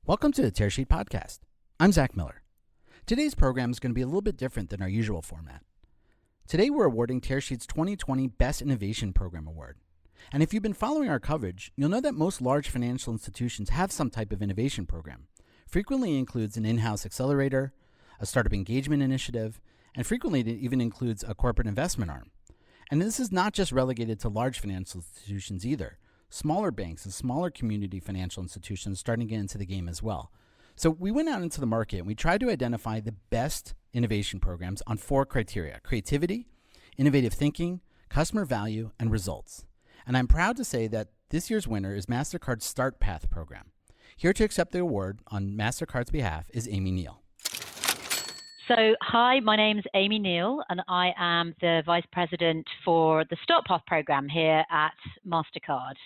Welcome to the Tearsheet podcast. I'm Zach Miller. Today's program is going to be a little bit different than our usual format. Today we're awarding Tearsheet's 2020 Best Innovation Program Award. And if you've been following our coverage, you'll know that most large financial institutions have some type of innovation program. Frequently includes an in-house accelerator, a startup engagement initiative, and frequently it even includes a corporate investment arm. And this is not just relegated to large financial institutions either. Smaller banks and smaller community financial institutions starting to get into the game as well. So we went out into the market and we tried to identify the best innovation programs on 4 criteria: creativity, innovative thinking, customer value, and results. And I'm proud to say that this year's winner is Mastercard's Start Path program. Here to accept the award on Mastercard's behalf is Amy Neale. So, hi, my name is Amy Neale, and I am the Vice President for the Start Path program here at Mastercard.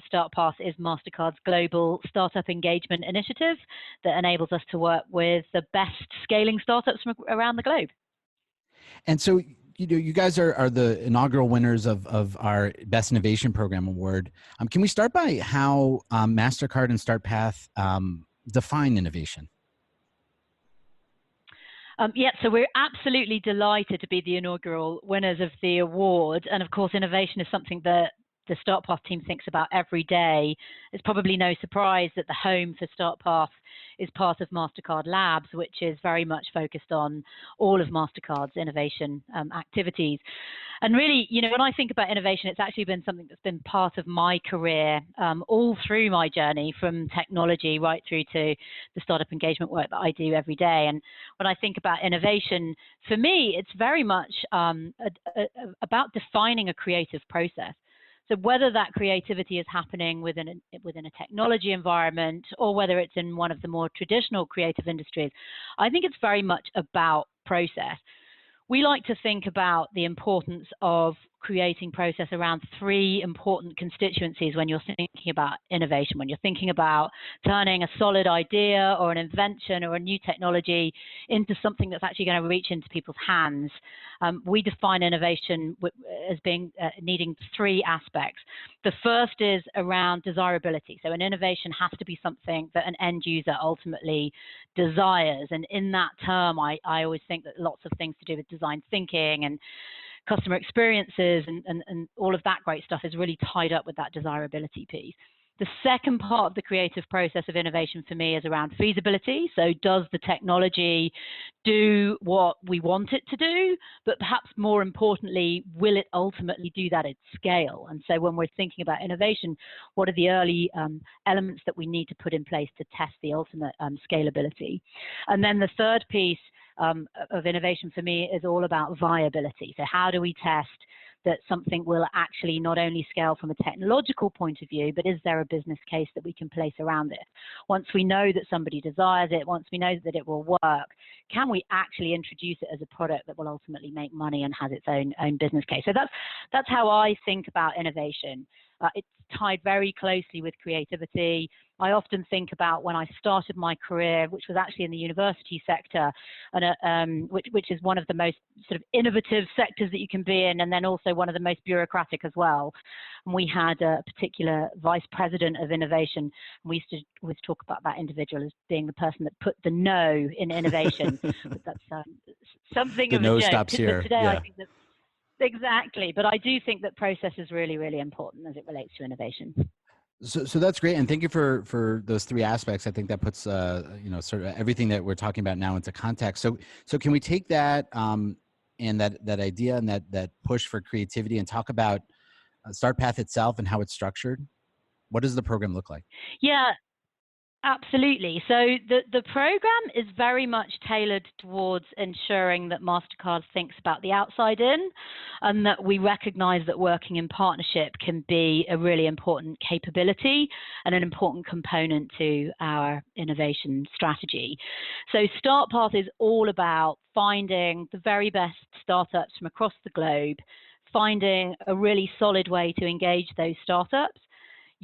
Start Path is Mastercard's global startup engagement initiative that enables us to work with the best scaling startups from around the globe. And so, you guys are the inaugural winners of our Best Innovation Program Award. Can we start by how Mastercard and Start Path define innovation? So we're absolutely delighted to be the inaugural winners of the award. And of course, innovation is something that the Start Path team thinks about every day. It's probably no surprise that the home for Start Path is part of Mastercard Labs, which is very much focused on all of Mastercard's innovation activities. And really, when I think about innovation, it's actually been something that's been part of my career all through my journey, from technology right through to the startup engagement work that I do every day. And when I think about innovation, for me, it's very much about defining a creative process. So whether that creativity is happening within a technology environment or whether it's in one of the more traditional creative industries, I think it's very much about process. We like to think about the importance of creating process around 3 important constituencies when you're thinking about innovation, when you're thinking about turning a solid idea or an invention or a new technology into something that's actually going to reach into people's hands. We define innovation as being needing 3 aspects. The first is around desirability. So an innovation has to be something that an end user ultimately desires. And in that term, I always think that lots of things to do with design thinking and customer experiences and all of that great stuff is really tied up with that desirability piece. The second part of the creative process of innovation for me is around feasibility. So does the technology do what we want it to do? But perhaps more importantly, will it ultimately do that at scale? And so when we're thinking about innovation, what are the early elements that we need to put in place to test the ultimate scalability? And then the third piece of innovation for me is all about viability. So how do we test that something will actually not only scale from a technological point of view, but is there a business case that we can place around it? Once we know that somebody desires it, once we know that it will work, can we actually introduce it as a product that will ultimately make money and has its own business case? So that's how I think about innovation. It's tied very closely with creativity. I often think about when I started my career, which was actually in the university sector, and which is one of the most sort of innovative sectors that you can be in, and then also one of the most bureaucratic as well. And we had a particular vice president of innovation. And we used to always talk about that individual as being the person that put the no in innovation. But that's something The of no a joke. stops here. Today, Yeah. I think that exactly, but I do think that process is really, really important as it relates to innovation. So that's great, and thank you for those 3 aspects. I think that puts sort of everything that we're talking about now into context. So can we take that and that idea and that push for creativity and talk about Start Path itself and how it's structured? What does the program look like? Yeah. Absolutely. So the program is very much tailored towards ensuring that Mastercard thinks about the outside in, and that we recognize that working in partnership can be a really important capability and an important component to our innovation strategy. So Start Path is all about finding the very best startups from across the globe, finding a really solid way to engage those startups,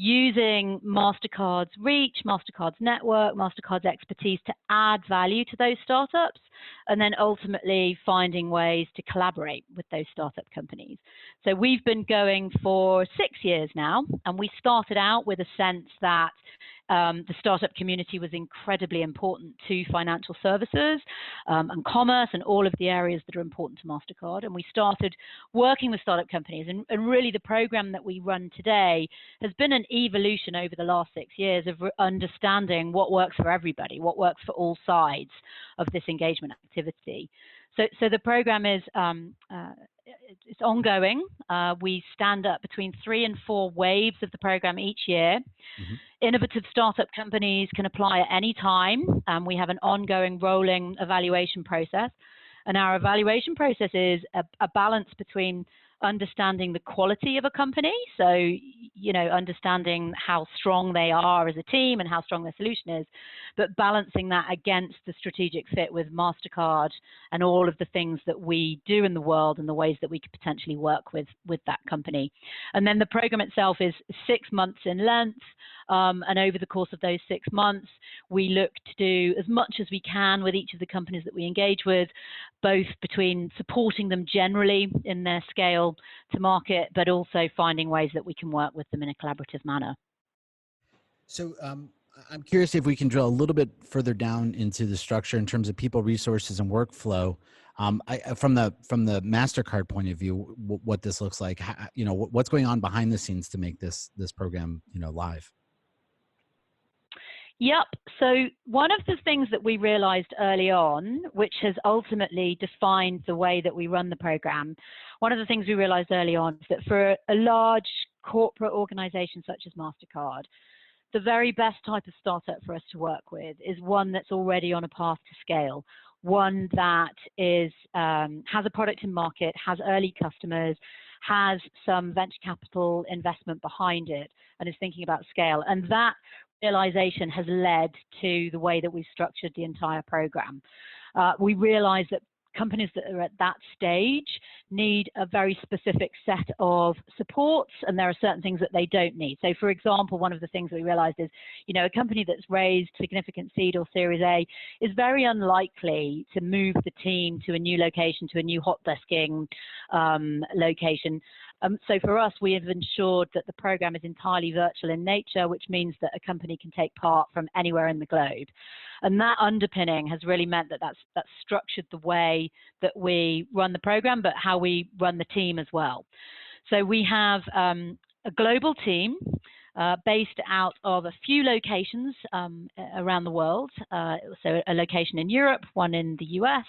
using Mastercard's reach, Mastercard's network, Mastercard's expertise to add value to those startups, and then ultimately finding ways to collaborate with those startup companies. So we've been going for 6 years now, and we started out with a sense that the startup community was incredibly important to financial services and commerce and all of the areas that are important to Mastercard. And we started working with startup companies. And really the program that we run today has been an evolution over the last 6 years of understanding what works for everybody, what works for all sides of this engagement activity. So the program is it's ongoing. We stand up between 3 and 4 waves of the program each year. Mm-hmm. Innovative startup companies can apply at any time. We have an ongoing rolling evaluation process. And our evaluation process is a balance between understanding the quality of a company, so, you know, understanding how strong they are as a team and how strong their solution is, but balancing that against the strategic fit with Mastercard and all of the things that we do in the world and the ways that we could potentially work with that company. And then the program itself is 6 months in length, and over the course of those 6 months, we look to do as much as we can with each of the companies that we engage with, both between supporting them generally in their scale to market, but also finding ways that we can work with them in a collaborative manner. So I'm curious if we can drill a little bit further down into the structure in terms of people, resources, and workflow. From the Mastercard point of view, what this looks like, you know, what's going on behind the scenes to make this program, you know, live. Yep. So one of the things that we realized early on, which has ultimately defined the way that we run the program, one of the things we realized early on is that for a large corporate organization such as Mastercard, the very best type of startup for us to work with is one that's already on a path to scale, one that is has a product in market, has early customers, has some venture capital investment behind it, and is thinking about scale. And that realization has led to the way that we've structured the entire program. We realize that companies that are at that stage need a very specific set of supports, and there are certain things that they don't need. So, for example, one of the things we realized is, you know, a company that's raised significant seed or Series A is very unlikely to move the team to a new location, to a new hot desking location. So for us, we have ensured that the program is entirely virtual in nature, which means that a company can take part from anywhere in the globe. And that underpinning has really meant that that's structured the way that we run the program, but how we run the team as well. So we have a global team based out of a few locations around the world. So a location in Europe, one in the US,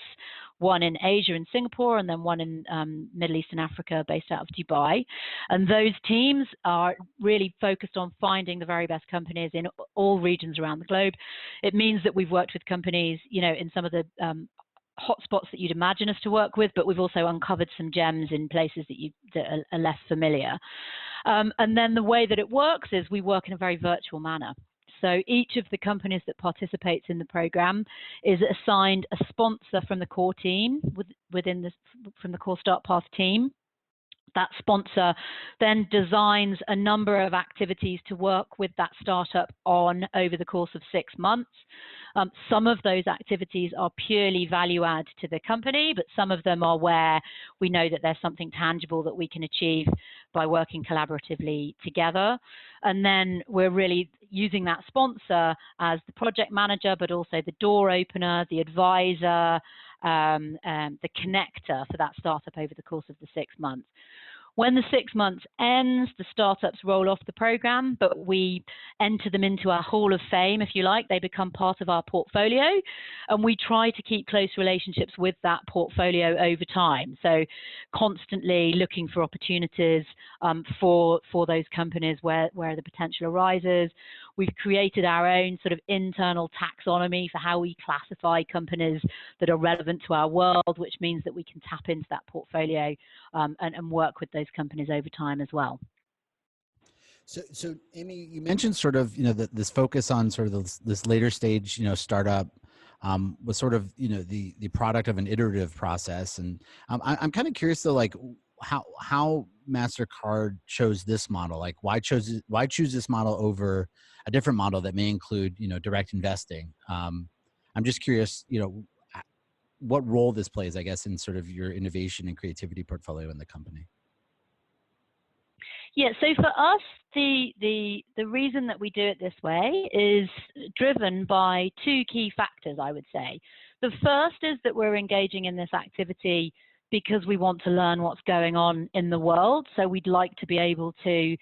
one in Asia in Singapore, and then one in Middle East and Africa based out of Dubai. And those teams are really focused on finding the very best companies in all regions around the globe. It means that we've worked with companies, you know, in some of the hotspots that you'd imagine us to work with, but we've also uncovered some gems in places that are less familiar. And then the way that it works is we work in a very virtual manner. So each of the companies that participates in the program is assigned a sponsor from the core team, from the core StartPath team. That sponsor then designs a number of activities to work with that startup on over the course of 6 months. Some of those activities are purely value add to the company, but some of them are where we know that there's something tangible that we can achieve by working collaboratively together. And then we're really using that sponsor as the project manager, but also the door opener, the advisor, the connector for that startup over the course of the 6 months. When the 6 months ends, the startups roll off the program, but we enter them into our Hall of Fame, if you like. They become part of our portfolio, and we try to keep close relationships with that portfolio over time. So constantly looking for opportunities for those companies where the potential arises. We've created our own sort of internal taxonomy for how we classify companies that are relevant to our world, which means that we can tap into that portfolio and work with those companies over time as well. So Amy, you mentioned sort of, you know, this focus on sort of this later stage, you know, startup was sort of, you know, the product of an iterative process. And I'm kind of curious though, like how Mastercard chose this model. Like why choose this model over a different model that may include, you know, direct investing? I'm just curious, you know, what role this plays, I guess, in sort of your innovation and creativity portfolio in the company. Yeah, so for us, the reason that we do it this way is driven by two key factors, I would say. The first is that we're engaging in this activity because we want to learn what's going on in the world. So we'd like to be able to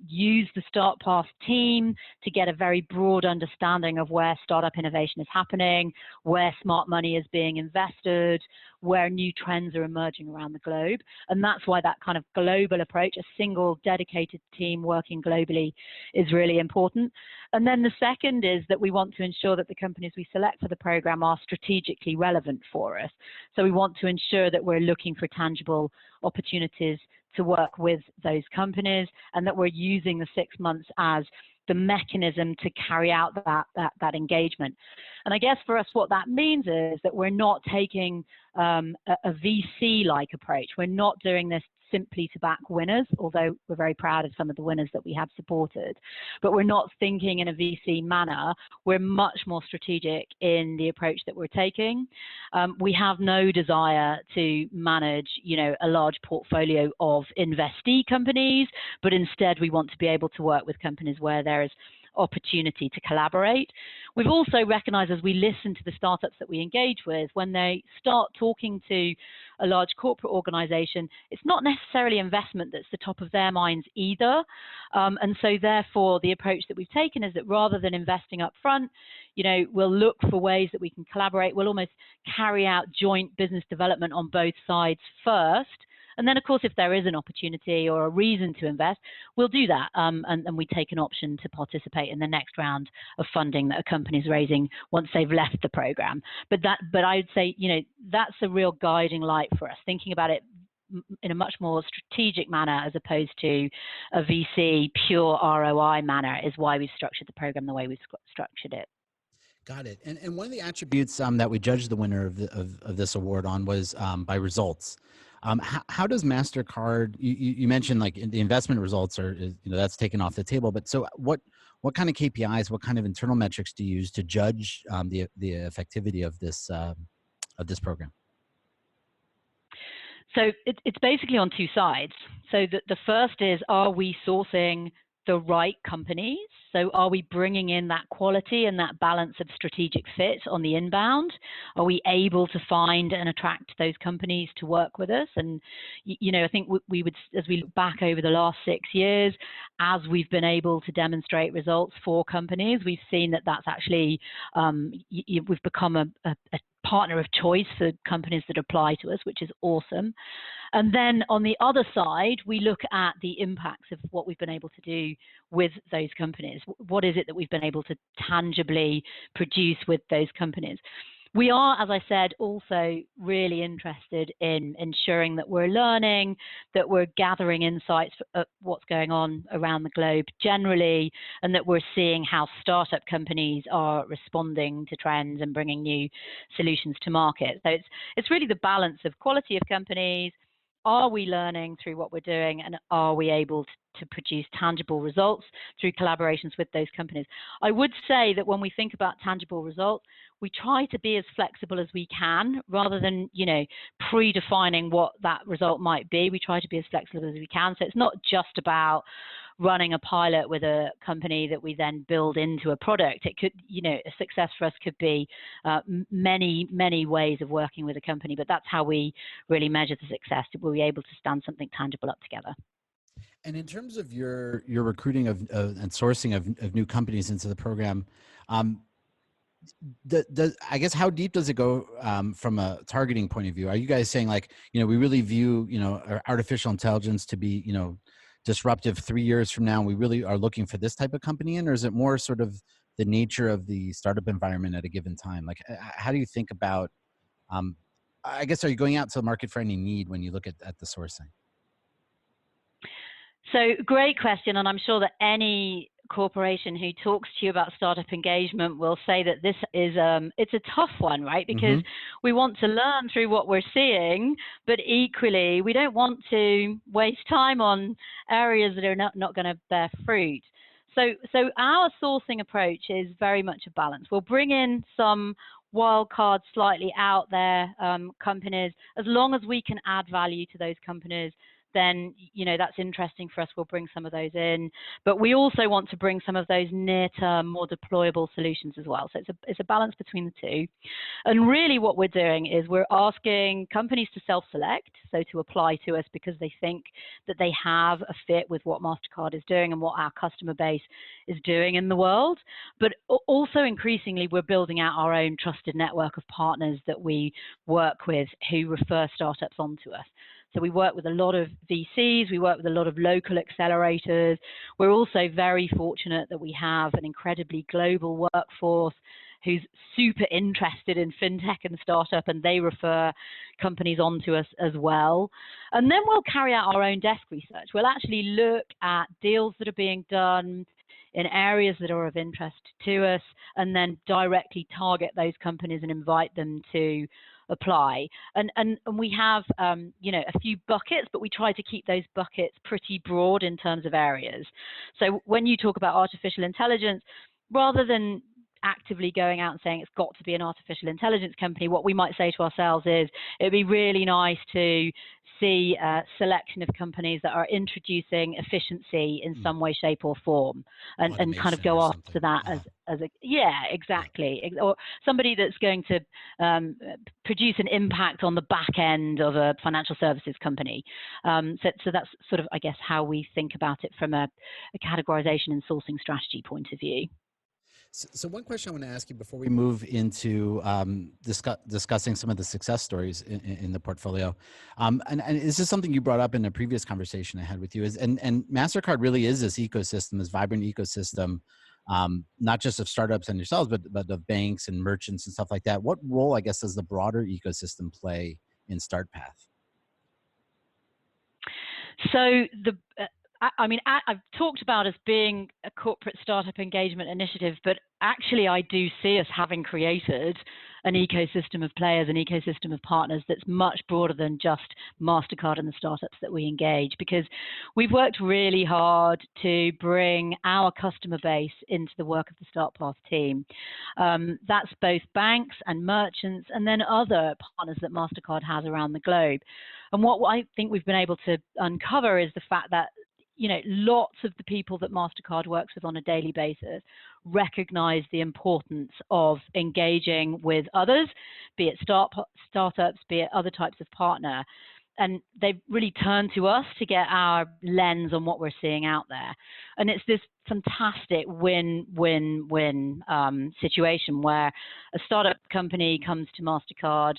use the StartPath team to get a very broad understanding of where startup innovation is happening, where smart money is being invested, where new trends are emerging around the globe. And that's why that kind of global approach, a single dedicated team working globally, is really important. And then the second is that we want to ensure that the companies we select for the program are strategically relevant for us. So we want to ensure that we're looking for tangible opportunities to work with those companies, and that we're using the 6 months as the mechanism to carry out that engagement. And I guess for us, what that means is that we're not taking a VC-like approach. We're not doing this simply to back winners, although we're very proud of some of the winners that we have supported. But we're not thinking in a VC manner. We're much more strategic in the approach that we're taking. We have no desire to manage, a large portfolio of investee companies, but instead we want to be able to work with companies where there is opportunity to collaborate. We've also recognized, as we listen to the startups that we engage with, when they start talking to a large corporate organization, it's not necessarily investment that's the top of their minds either. And so therefore, the approach that we've taken is that rather than investing up front, we'll look for ways that we can collaborate. We'll almost carry out joint business development on both sides first. And then, of course, if there is an opportunity or a reason to invest, we'll do that. And we take an option to participate in the next round of funding that a company is raising once they've left the program. But I would say, that's a real guiding light for us, thinking about it in a much more strategic manner as opposed to a VC pure ROI manner, is why we've structured the program the way we've structured it. Got it. And one of the attributes that we judged the winner of this award on was by results. How does Mastercard? You mentioned like the investment results are that's taken off the table. But so what kind of KPIs, what kind of internal metrics do you use to judge the effectivity of this program? So it's basically on two sides. So the first is, are we sourcing the right companies? So are we bringing in that quality and that balance of strategic fit on the inbound? Are we able to find and attract those companies to work with us? And, I think we would, as we look back over the last 6 years, as we've been able to demonstrate results for companies, we've seen that that's actually, we've become a partner of choice for companies that apply to us, which is awesome. And then on the other side, we look at the impacts of what we've been able to do with those companies. What is it that we've been able to tangibly produce with those companies? We are, as I said, also really interested in ensuring that we're learning, that we're gathering insights of what's going on around the globe generally, and that we're seeing how startup companies are responding to trends and bringing new solutions to market. So it's really the balance of quality of companies. Are we learning through what we're doing, and are we able to produce tangible results through collaborations with those companies? I would say that when we think about tangible results, we try to be as flexible as we can, rather than, predefining what that result might be. We try to be as flexible as we can. So it's not just about running a pilot with a company that we then build into a product. It could, a success for us could be many, many ways of working with a company, but that's how we really measure the success. We'll be able to stand something tangible up together. And in terms of your recruiting and sourcing of new companies into the program, I guess how deep does it go from a targeting point of view? Are you guys saying like, we really view, artificial intelligence to be, disruptive 3 years from now, and we really are looking for this type of company in, or is it more sort of the nature of the startup environment at a given time? Like, how do you think about, I guess, are you going out to the market for any need when you look at the sourcing? So great question, and I'm sure that any corporation who talks to you about startup engagement will say that this is it's a tough one, right? Because we want to learn through what we're seeing, but equally we don't want to waste time on areas that are not going to bear fruit. So our sourcing approach is very much a balance. We'll bring in some wild cards, slightly out there companies, as long as we can add value to those companies. then, that's interesting for us. We'll bring some of those in. But we also want to bring some of those near-term, more deployable solutions as well. So it's a balance between the two. And really what we're doing is we're asking companies to self-select, so to apply to us because they think that they have a fit with what Mastercard is doing and what our customer base is doing in the world. But also increasingly, we're building out our own trusted network of partners that we work with who refer startups onto us. So we work with a lot of VCs, we work with a lot of local accelerators. We're also very fortunate that we have an incredibly global workforce who's super interested in fintech and startup, and they refer companies onto us as well. And then we'll carry out our own desk research. We'll actually look at deals that are being done in areas that are of interest to us, and then directly target those companies and invite them to apply. And we have a few buckets, but we try to keep those buckets pretty broad in terms of areas. So when you talk about artificial intelligence, rather than actively going out and saying it's got to be an artificial intelligence company, what we might say to ourselves is it'd be really nice to see a selection of companies that are introducing efficiency in some way, shape, or form, and kind of go after that as a exactly. Yeah. Or somebody that's going to produce an impact on the back end of a financial services company. So that's sort of, I guess, how we think about it from a categorization and sourcing strategy point of view. So one question I want to ask you before we move into discussing some of the success stories in the portfolio, and this is something you brought up in a previous conversation I had with you, and Mastercard really is this ecosystem, this vibrant ecosystem, not just of startups and yourselves, but of banks and merchants and stuff like that. What role, I guess, does the broader ecosystem play in StartPath? So I've talked about us being a corporate startup engagement initiative, but actually I do see us having created an ecosystem of players, an ecosystem of partners that's much broader than just Mastercard and the startups that we engage, because we've worked really hard to bring our customer base into the work of the StartPath team. That's both banks and merchants, and then other partners that Mastercard has around the globe. And what I think we've been able to uncover is the fact that lots of the people that Mastercard works with on a daily basis recognize the importance of engaging with others, be it startups, be it other types of partner. And they've really turned to us to get our lens on what we're seeing out there. And it's this fantastic win-win-win situation where a startup company comes to Mastercard,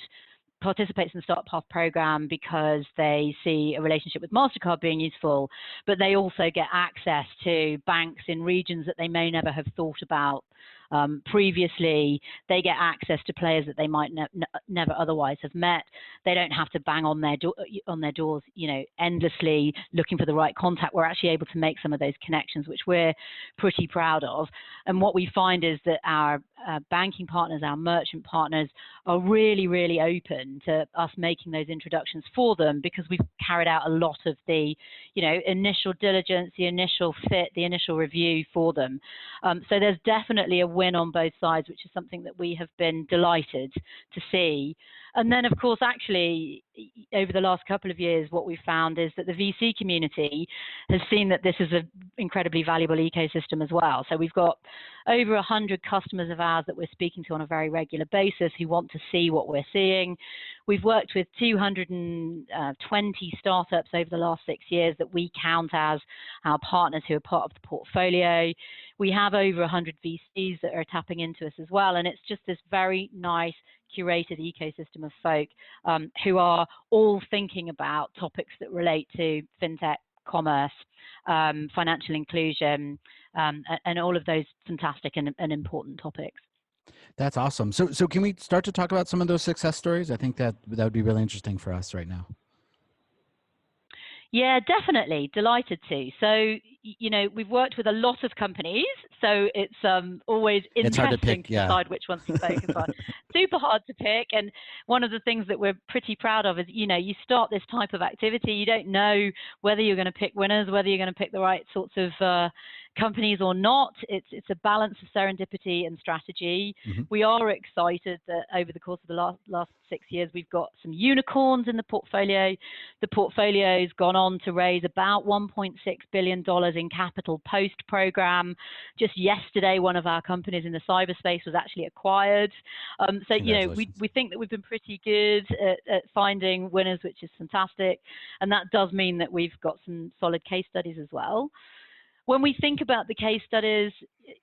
participates in the StartPath program because they see a relationship with Mastercard being useful, but they also get access to banks in regions that they may never have thought about previously. They get access to players that they might never otherwise have met. They don't have to bang on their doors, endlessly looking for the right contact. We're actually able to make some of those connections, which we're pretty proud of. And what we find is that our banking partners, our merchant partners, are really, really open to us making those introductions for them, because we've carried out a lot of the, initial diligence, the initial fit, the initial review for them. So there's definitely a win on both sides, which is something that we have been delighted to see. And then, of course, actually, over the last couple of years, what we've found is that the VC community has seen that this is an incredibly valuable ecosystem as well. So we've got over 100 customers of ours that we're speaking to on a very regular basis who want to see what we're seeing. We've worked with 220 startups over the last 6 years that we count as our partners who are part of the portfolio. We have over 100 VCs that are tapping into us as well. And it's just this very nice, curated ecosystem of folk who are all thinking about topics that relate to fintech, commerce, financial inclusion, and all of those fantastic and important topics. That's awesome. So can we start to talk about some of those success stories? I think that would be really interesting for us right now. Yeah, definitely. Delighted to. So, you know, we've worked with a lot of companies, so it's always interesting to decide which ones to focus on. Super hard to pick, and one of the things that we're pretty proud of is, you know, you start this type of activity, you don't know whether you're going to pick winners, whether you're going to pick the right sorts of companies or not. It's a balance of serendipity and strategy. We are excited that over the course of the last 6 years, we've got some unicorns in the portfolio. The portfolio's gone on to raise about $1.6 billion in capital post-program. Just yesterday, one of our companies in the cyberspace was actually acquired. So, you know, we think that we've been pretty good at finding winners, which is fantastic. And that does mean that we've got some solid case studies as well. When we think about the case studies,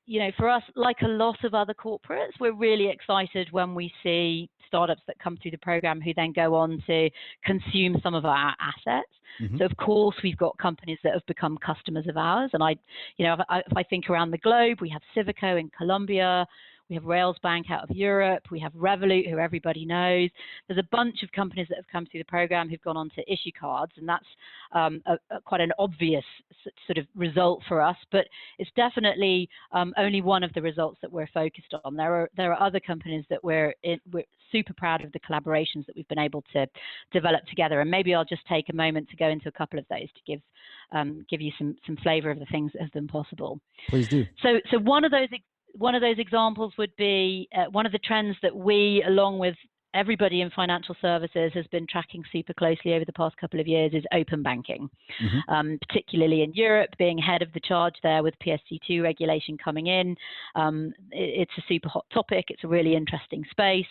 you know, for us, like a lot of other corporates, we're really excited when we see startups that come through the program who then go on to consume some of our assets. So, of course, we've got companies that have become customers of ours. And you know, if I think around the globe, we have Civico in Colombia. We have Railsbank out of Europe. We have Revolut, who everybody knows. There's a bunch of companies that have come through the program who've gone on to issue cards, and that's quite an obvious sort of result for us. But it's definitely only one of the results that we're focused on. There are other companies that we're super proud of the collaborations that we've been able to develop together. And maybe I'll just take a moment to go into a couple of those to give you some flavor of the things that have been possible. Please do. So one of those examples would be one of the trends that we, along with everybody in financial services, has been tracking super closely over the past couple of years is open banking, particularly in Europe, being ahead of the charge there with PSD2 regulation coming in. It's a super hot topic. It's a really interesting space.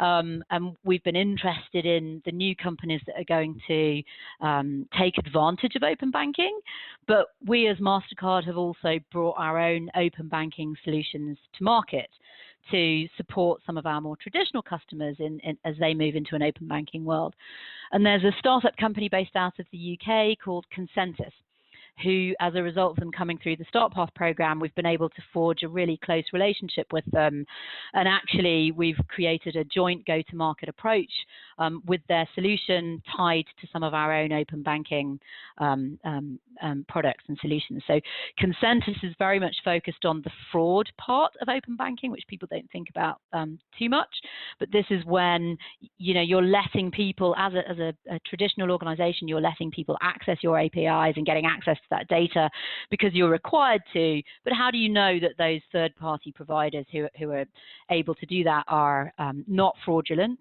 And we've been interested in the new companies that are going to take advantage of open banking. But we as Mastercard have also brought our own open banking solutions to market to support some of our more traditional customers as they move into an open banking world. And there's a startup company based out of the UK called Consensus, who, as a result of them coming through the Start Path program, we've been able to forge a really close relationship with them. And actually, we've created a joint go-to-market approach with their solution tied to some of our own open banking products and solutions. So Consensus is very much focused on the fraud part of open banking, which people don't think about too much. But this is when, you know, you're letting people, as a traditional organization, you're letting people access your APIs and getting access to that data because you're required to. But how do you know that those third-party providers who are able to do that are not fraudulent?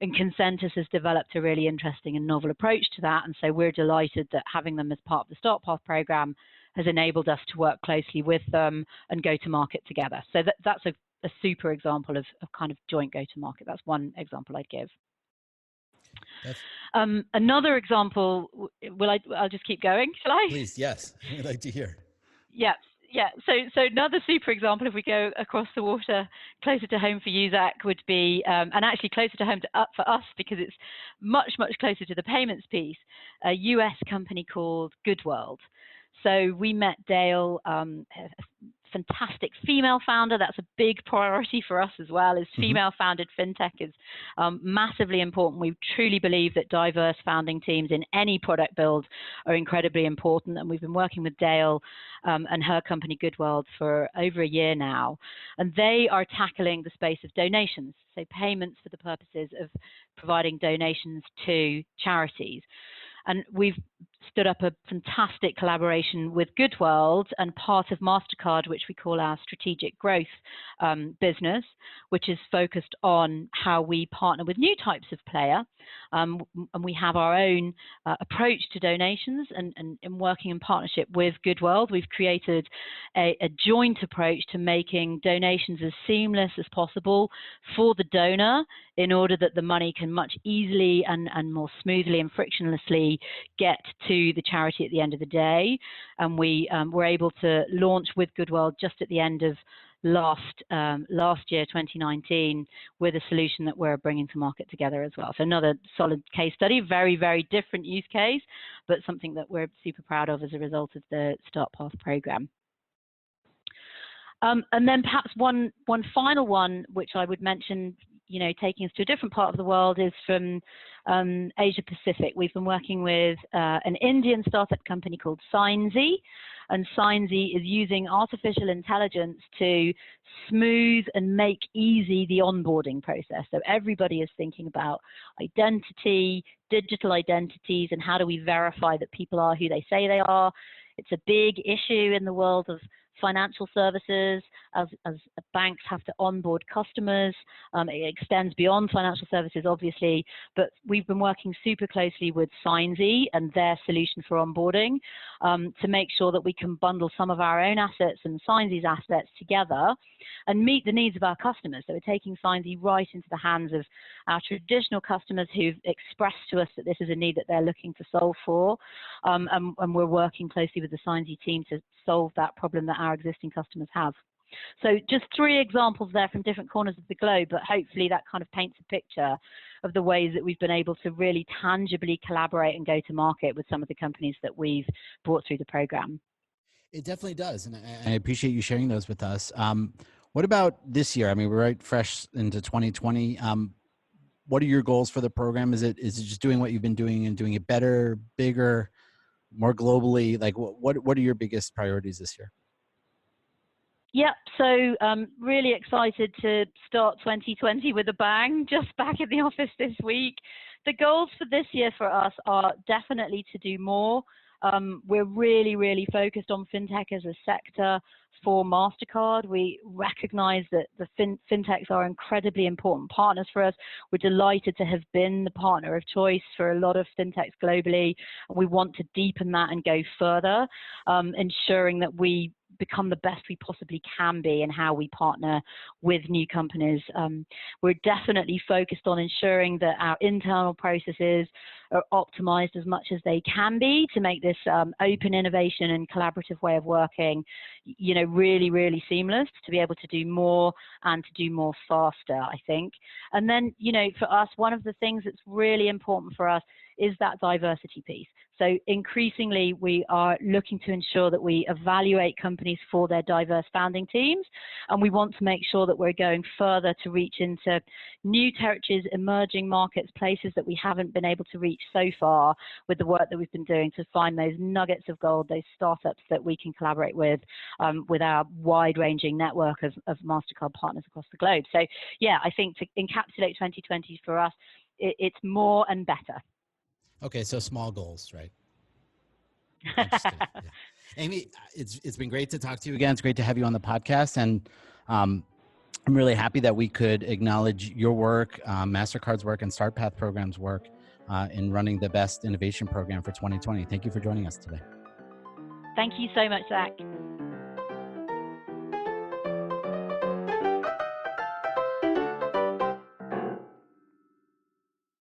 And Consensus has developed a really interesting and novel approach to that. And so we're delighted that having them as part of the Start Path program has enabled us to work closely with them and go to market together. So that's a super example of kind of joint go to market. That's one example I'd give. Another example, I'll just keep going, shall I? Please, yes. We'd like to hear. Yeah. So another super example, if we go across the water, closer to home for you, Zach, would be, and actually closer to home for us because it's much, much closer to the payments piece, a US company called Goodworld. So we met Dale, a fantastic female founder. That's a big priority for us as well, as female-founded fintech is massively important. We truly believe that diverse founding teams in any product build are incredibly important, and we've been working with Dale and her company Goodworld for over a year now, and they are tackling the space of donations, so payments for the purposes of providing donations to charities. And we've stood up a fantastic collaboration with Goodworld and part of Mastercard, which we call our strategic growth business, which is focused on how we partner with new types of player. And we have our own approach to donations, and in working in partnership with Goodworld, we've created a joint approach to making donations as seamless as possible for the donor in order that the money can much easily and more smoothly and frictionlessly get to the charity at the end of the day. And we were able to launch with Goodworld just at the end of last year, 2019, with a solution that we're bringing to market together as well. So another solid case study, very, very different use case, but something that we're super proud of as a result of the Start Path program. And then perhaps one final one, which I would mention, taking us to a different part of the world is from Asia Pacific. We've been working with an Indian startup company called Synzy, and Synzy is using artificial intelligence to smooth and make easy the onboarding process. So everybody is thinking about identity, digital identities, and how do we verify that people are who they say they are. It's a big issue in the world of financial services as banks have to onboard customers. It extends beyond financial services, obviously, but we've been working super closely with Synzy and their solution for onboarding to make sure that we can bundle some of our own assets and Synzy's assets together and meet the needs of our customers. So we're taking Synzy right into the hands of our traditional customers who've expressed to us that this is a need that they're looking to solve for, and we're working closely with the Synzy team to solve that problem that our existing customers have. So just 3 examples there from different corners of the globe, but hopefully that kind of paints a picture of the ways that we've been able to really tangibly collaborate and go to market with some of the companies that we've brought through the program. It definitely does, and I appreciate you sharing those with us. What about this year? I mean, we're right fresh into 2020. What are your goals for the program? Is it just doing what you've been doing and doing it better, bigger, more globally? Like, what are your biggest priorities this year? Yep, so really excited to start 2020 with a bang, just back in the office this week. The goals for this year for us are definitely to do more. We're really, really focused on fintech as a sector for Mastercard. We recognize that the fintechs are incredibly important partners for us. We're delighted to have been the partner of choice for a lot of fintechs globally. We want to deepen that and go further, ensuring that we become the best we possibly can be in how we partner with new companies. We're definitely focused on ensuring that our internal processes are optimized as much as they can be to make this open innovation and collaborative way of working, really, really seamless, to be able to do more and to do more faster, I think. And then, for us, one of the things that's really important for us is that diversity piece. So increasingly, we are looking to ensure that we evaluate companies for their diverse founding teams, and we want to make sure that we're going further to reach into new territories, emerging markets, places that we haven't been able to reach so far with the work that we've been doing to find those nuggets of gold, those startups that we can collaborate with our wide-ranging network of Mastercard partners across the globe. So yeah, I think to encapsulate 2020 for us, it's more and better. Okay, so small goals, right? Interesting. Yeah. Amy, it's been great to talk to you again. It's great to have you on the podcast, and I'm really happy that we could acknowledge your work, Mastercard's work, and StartPath Program's work in running the best innovation program for 2020. Thank you for joining us today. Thank you so much, Zach.